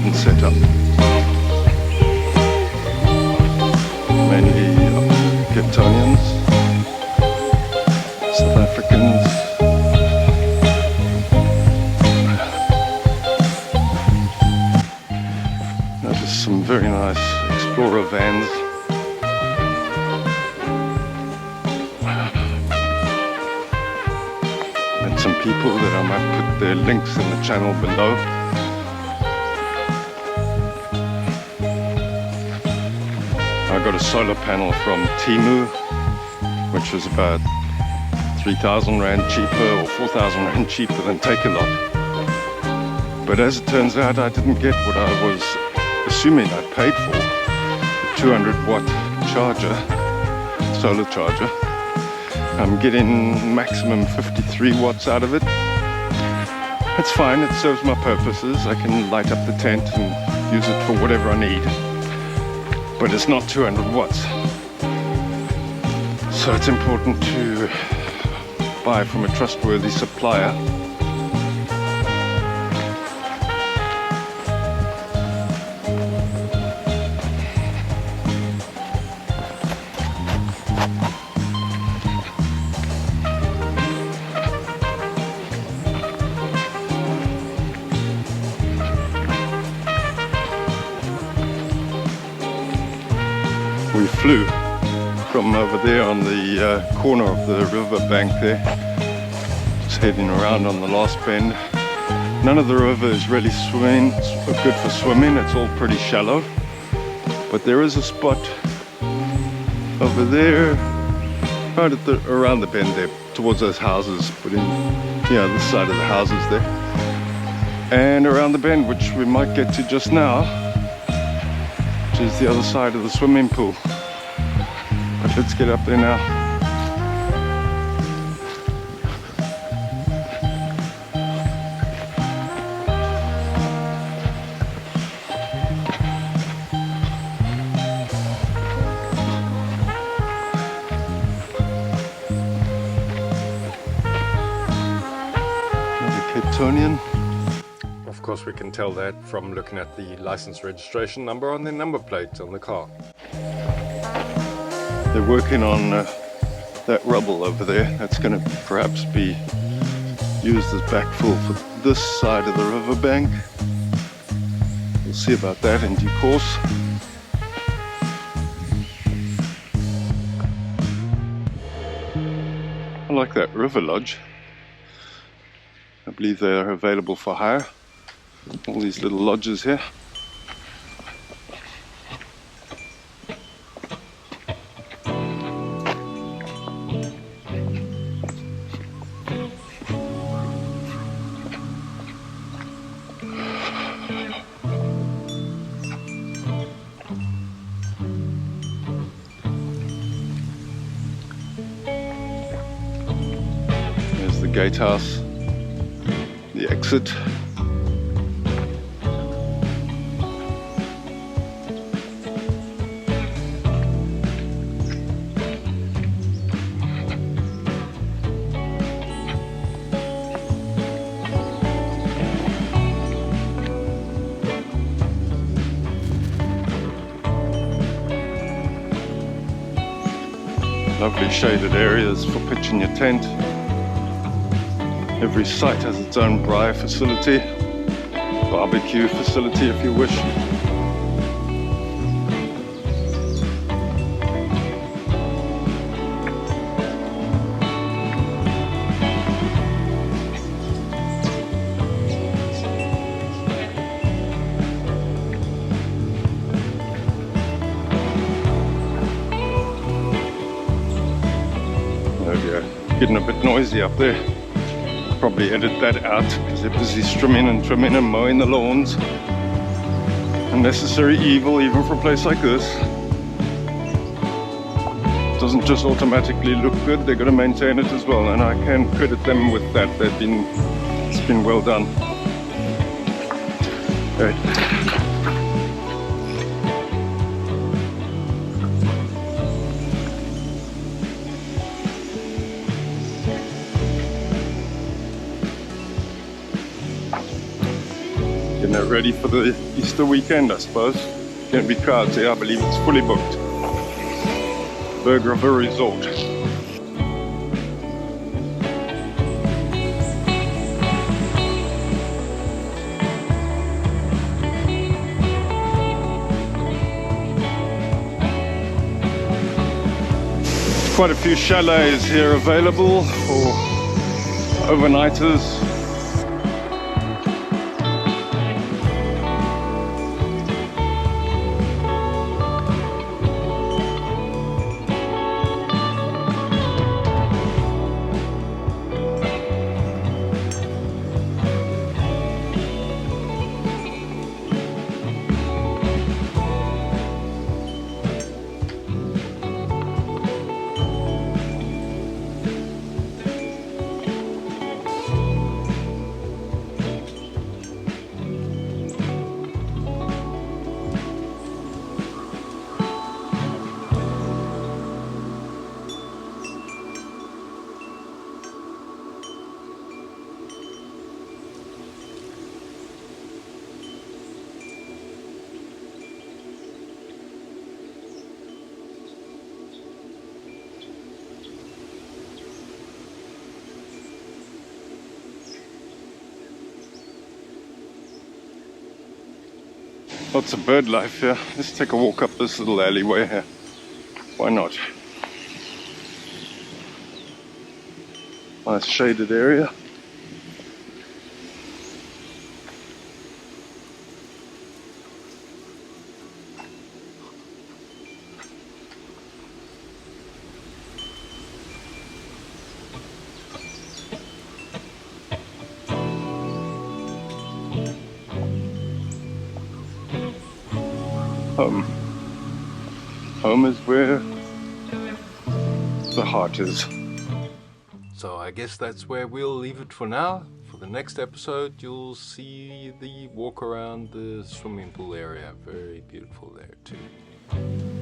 wooden setup. Mainly Cape Townians, South Africans. Notice some very nice Explorer vans. And some people that I might put their links in the channel below. I got a solar panel from Timu, which was about 3,000 Rand cheaper or 4,000 Rand cheaper than Takealot. But as it turns out, I didn't get what I was assuming I paid for, the 200 watt charger, solar charger. I'm getting maximum 53 watts out of it. It's fine, it serves my purposes. I can light up the tent and use it for whatever I need. But it's not 200 watts. So it's important to buy from a trustworthy supplier. We flew from over there on the corner of the riverbank there, just heading around on the last bend. None of the river is really good for swimming, it's all pretty shallow. But there is a spot over there, right at around the bend there, towards those houses, but in, this side of the houses there. And around the bend, which we might get to just now, which is the other side of the swimming pool. But let's get up there now. Another Cape Townian. Of course we can tell that from looking at the license registration number on the number plate on the car. They're working on that rubble over there. That's going to perhaps be used as backfill for this side of the riverbank. We'll see about that in due course. I like that river lodge. I believe they are available for hire. All these little lodges here. There's the gatehouse, the exit. Lovely shaded areas for pitching your tent. Every site has its own braai facility, barbecue facility if you wish. Getting a bit noisy up there. Probably edit that out because they're busy trimming and mowing the lawns. Unnecessary evil even for a place like this. It doesn't just automatically look good, they've got to maintain it as well, and I can credit them with that. It's been well done. Right. Getting a ready for the Easter weekend, I suppose. Going to be crowds here, I believe it's fully booked. Berg River Resort. Quite a few chalets here available for overnighters. Lots of bird life here. Let's take a walk up this little alleyway here. Why not? Nice shaded area. Home is where the heart is. So I guess that's where we'll leave it for now. For the next episode, you'll see the walk around the swimming pool area. Very beautiful there too.